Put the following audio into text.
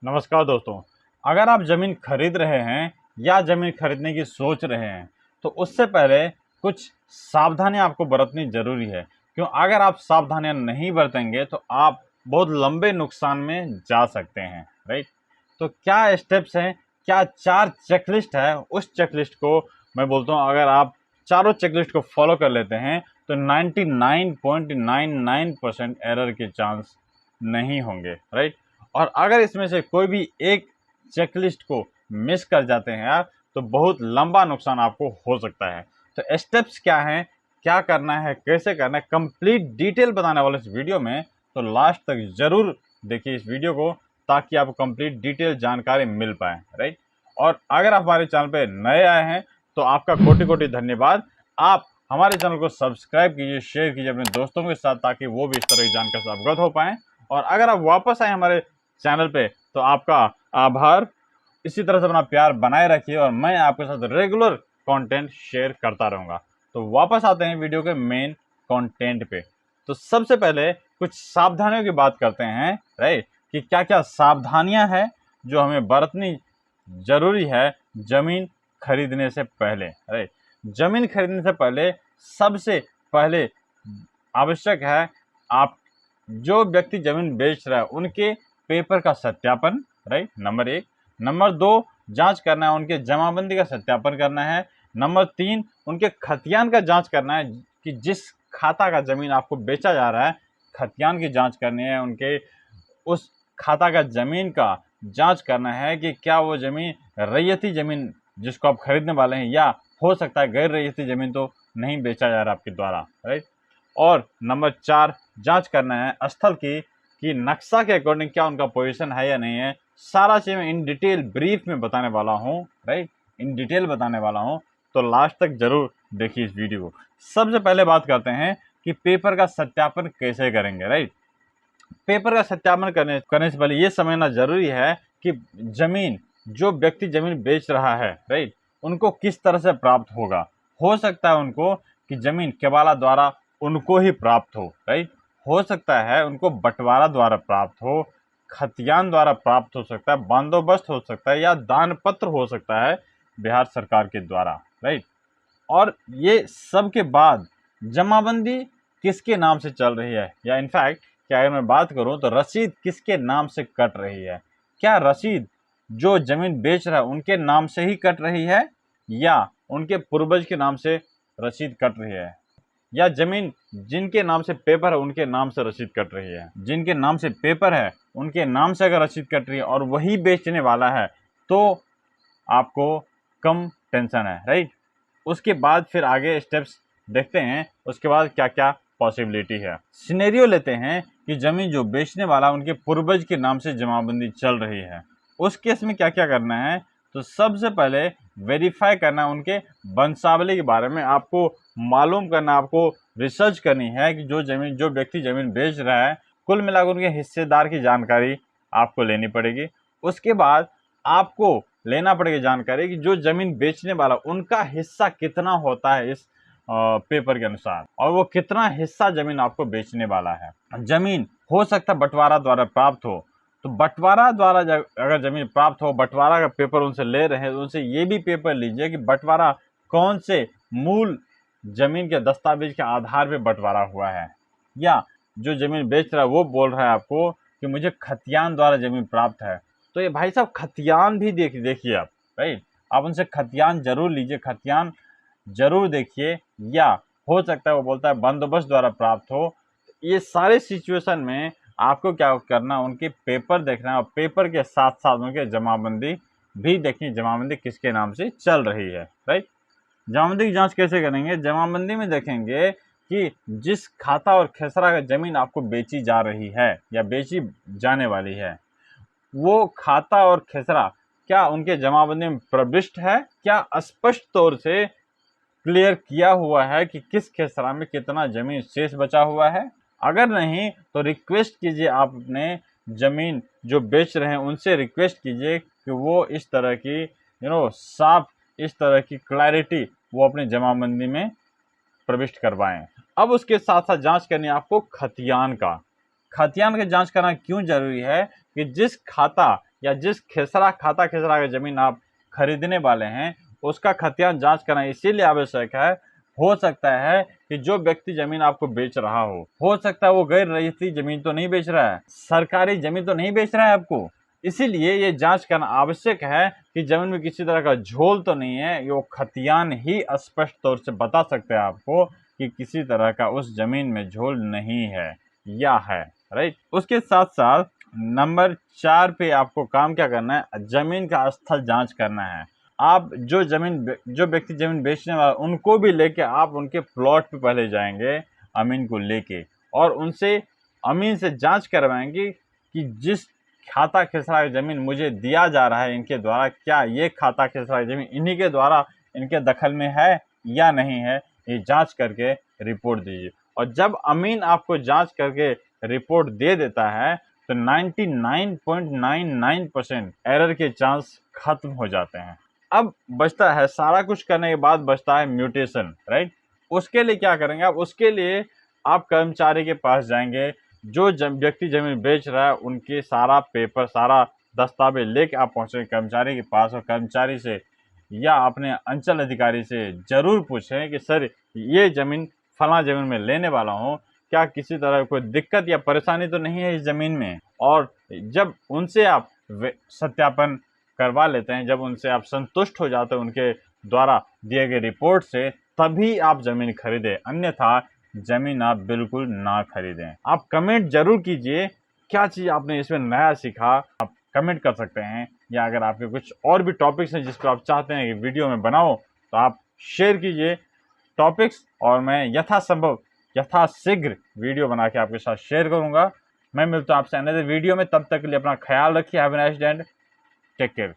नमस्कार दोस्तों। अगर आप ज़मीन खरीद रहे हैं या ज़मीन खरीदने की सोच रहे हैं तो उससे पहले कुछ सावधानियां आपको बरतनी ज़रूरी है। क्यों? अगर आप सावधानियां नहीं बरतेंगे तो आप बहुत लंबे नुकसान में जा सकते हैं, राइट। तो क्या स्टेप्स हैं, क्या 4 चेकलिस्ट है, उस चेकलिस्ट को मैं बोलता हूँ अगर आप चारों चेकलिस्ट को फॉलो कर लेते हैं तो 99.99% एरर के चांस नहीं होंगे, राइट। और अगर इसमें से कोई भी एक चेकलिस्ट को मिस कर जाते हैं आप तो बहुत लंबा नुकसान आपको हो सकता है। तो स्टेप्स क्या हैं, क्या करना है, कैसे करना है, कंप्लीट डिटेल बताने वाले इस वीडियो में, तो लास्ट तक जरूर देखिए इस वीडियो को ताकि आपको कंप्लीट डिटेल जानकारी मिल पाए, राइट। और अगर आप हमारे चैनल पे नए आए हैं तो आपका कोटि कोटि धन्यवाद। आप हमारे चैनल को सब्सक्राइब कीजिए, शेयर कीजिए अपने दोस्तों के साथ ताकि वो भी इस तरह की जानकारी से अवगत हो पाएँ। और अगर आप वापस आए हमारे चैनल पे तो आपका आभार। इसी तरह से अपना प्यार बनाए रखिए और मैं आपके साथ रेगुलर कंटेंट शेयर करता रहूँगा। तो वापस आते हैं वीडियो के मेन कंटेंट पे। तो सबसे पहले कुछ सावधानियों की बात करते हैं, राइट, कि क्या क्या सावधानियां हैं जो हमें बरतनी जरूरी है जमीन खरीदने से पहले, राइट। जमीन खरीदने से पहले सबसे पहले आवश्यक है आप जो व्यक्ति जमीन बेच रहा है उनके पेपर का सत्यापन, राइट, नंबर 1। नंबर 2, जांच करना है उनके जमाबंदी का सत्यापन करना है। नंबर 3, उनके खतियान का जांच करना है कि जिस खाता का जमीन आपको बेचा जा रहा है खतियान की जांच करनी है, उनके उस खाता का जमीन का जांच करना है कि क्या वो जमीन रैयती जमीन जिसको आप खरीदने वाले हैं या हो सकता है गैर रैयती जमीन तो नहीं बेचा जा रहा आपके द्वारा, राइट। और नंबर 4, जांच करना है स्थल की कि नक्शा के अकॉर्डिंग क्या उनका पोजीशन है या नहीं है। सारा चीज़ मैं इन डिटेल ब्रीफ में बताने वाला हूँ, राइट, इन डिटेल बताने वाला हूँ। तो लास्ट तक जरूर देखिए इस वीडियो को। सबसे पहले बात करते हैं कि पेपर का सत्यापन कैसे करेंगे, राइट। पेपर का सत्यापन करने से पहले ये समझना जरूरी है कि जमीन जो व्यक्ति जमीन बेच रहा है, राइट, उनको किस तरह से प्राप्त होगा। हो सकता है उनको कि जमीन केवाला द्वारा उनको ही प्राप्त हो, राइट। हो सकता है उनको बंटवारा द्वारा प्राप्त हो, खतियान द्वारा प्राप्त हो सकता है, बंदोबस्त हो सकता है या दान पत्र हो सकता है बिहार सरकार के द्वारा, राइट। और ये सब के बाद जमाबंदी किसके नाम से चल रही है, या इनफैक्ट क्या अगर मैं बात करूं तो रसीद किसके नाम से कट रही है। क्या रसीद जो जमीन बेच रहा है उनके नाम से ही कट रही है या उनके पूर्वज के नाम से रसीद कट रही है, या जमीन जिनके नाम से पेपर है उनके नाम से रसीद कट रही है। जिनके नाम से पेपर है उनके नाम से अगर रसीद कट रही है और वही बेचने वाला है तो आपको कम टेंशन है, राइट। उसके बाद फिर आगे स्टेप्स देखते हैं, उसके बाद क्या क्या पॉसिबिलिटी है। सिनेरियो लेते हैं कि जमीन जो बेचने वाला उनके पूर्वज के नाम से जमाबंदी चल रही है। उस केस में क्या क्या करना है, तो सबसे पहले वेरीफाई करना उनके वंशावली के बारे में, आपको मालूम करना, आपको रिसर्च करनी है कि जो व्यक्ति जमीन बेच रहा है कुल मिलाकर उनके हिस्सेदार की जानकारी आपको लेनी पड़ेगी। उसके बाद आपको लेना पड़ेगी जानकारी कि जो जमीन बेचने वाला उनका हिस्सा कितना होता है इस पेपर के अनुसार, और वो कितना हिस्सा जमीन आपको बेचने वाला है। जमीन हो सकता है बंटवारा द्वारा प्राप्त हो, तो बंटवारा द्वारा अगर जमीन प्राप्त हो, बंटवारा का पेपर उनसे ले रहे हैं तो उनसे ये भी पेपर लीजिए कि बंटवारा कौन से मूल जमीन के दस्तावेज के आधार पर बंटवारा हुआ है, या जो जमीन बेच रहा है वो बोल रहा है आपको कि मुझे खतियान द्वारा जमीन प्राप्त है। तो ये भाई साहब खतियान भी देखिए आप, राइट, आप उनसे खतियान जरूर लीजिए, खतियान जरूर देखिए। या हो सकता है वो बोलता है बंदोबस्त द्वारा प्राप्त हो। ये सारे सिचुएशन में आपको क्या करना, उनके पेपर देखना है और पेपर के साथ साथ उनके जमाबंदी भी देखनी, जमाबंदी किसके नाम से चल रही है, राइट। जमाबंदी की जांच कैसे करेंगे, जमाबंदी में देखेंगे कि जिस खाता और खेसरा का जमीन आपको बेची जा रही है या बेची जाने वाली है वो खाता और खेसरा क्या उनके जमाबंदी में प्रविष्ट है, क्या स्पष्ट तौर से क्लियर किया हुआ है कि किस खेसरा में कितना जमीन शेष बचा हुआ है। अगर नहीं तो रिक्वेस्ट कीजिए, आप अपने जमीन जो बेच रहे हैं उनसे रिक्वेस्ट कीजिए कि वो इस तरह की साफ, इस तरह की क्लैरिटी वो अपने जमाबंदी में प्रविष्ट करवाएं। अब उसके साथ साथ जांच करनी है आपको खतियान का। खतियान का जांच करना क्यों जरूरी है कि जिस खाता या जिस खेसरा खाता खेसरा की ज़मीन आप खरीदने वाले हैं उसका खतियान जांच करना इसीलिए आवश्यक है। हो सकता है कि जो व्यक्ति जमीन आपको बेच रहा हो सकता है वो गैर रईसी जमीन तो नहीं बेच रहा है, सरकारी जमीन तो नहीं बेच रहा है आपको। इसीलिए ये जांच करना आवश्यक है कि जमीन में किसी तरह का झोल तो नहीं है। ये खतियान ही स्पष्ट तौर से बता सकते हैं आपको कि किसी तरह का उस जमीन में झोल नहीं है या है, राइट। उसके साथ साथ नंबर 4 पे आपको काम क्या करना है, जमीन का स्थल जांच करना है। आप जो व्यक्ति जमीन बेचने वाला उनको भी लेके आप उनके प्लॉट पे पहले जाएंगे अमीन को लेके, और उनसे अमीन से जांच करवाएंगे कि जिस खाता खेसरा की जमीन मुझे दिया जा रहा है इनके द्वारा, क्या ये खाता खेसरा की जमीन इन्हीं के द्वारा इनके दखल में है या नहीं है, ये जांच करके रिपोर्ट दीजिए। और जब अमीन आपको जांच करके रिपोर्ट दे देता है तो 99.99% एरर के चांस खत्म हो जाते हैं। अब बचता है, सारा कुछ करने के बाद बचता है म्यूटेशन, राइट। उसके लिए क्या करेंगे आप, उसके लिए आप कर्मचारी के पास जाएंगे, जो व्यक्ति जमीन बेच रहा है उनके सारा पेपर सारा दस्तावेज लेके आप पहुंचेंगे कर्मचारी के पास, और कर्मचारी से या अपने अंचल अधिकारी से जरूर पूछें कि सर ये जमीन फला जमीन में लेने वाला हूँ, क्या किसी तरह कोई दिक्कत या परेशानी तो नहीं है इस जमीन में। और जब उनसे आप सत्यापन करवा लेते हैं, जब उनसे आप संतुष्ट हो जाते हैं उनके द्वारा दिए गए रिपोर्ट से, तभी आप जमीन खरीदें, अन्यथा जमीन आप बिल्कुल ना खरीदें। आप कमेंट जरूर कीजिए क्या चीज़ आपने इसमें नया सीखा, आप कमेंट कर सकते हैं। या अगर आपके कुछ और भी टॉपिक्स हैं जिस पर आप चाहते हैं कि वीडियो में बनाओ तो आप शेयर कीजिए टॉपिक्स, और मैं यथासंभव यथाशीघ्र वीडियो बना के आपके साथ शेयर करूंगा। मैं मिलता हूं आपसे अगले वीडियो में, तब तक के लिए अपना ख्याल रखिए। Have a nice day and take care.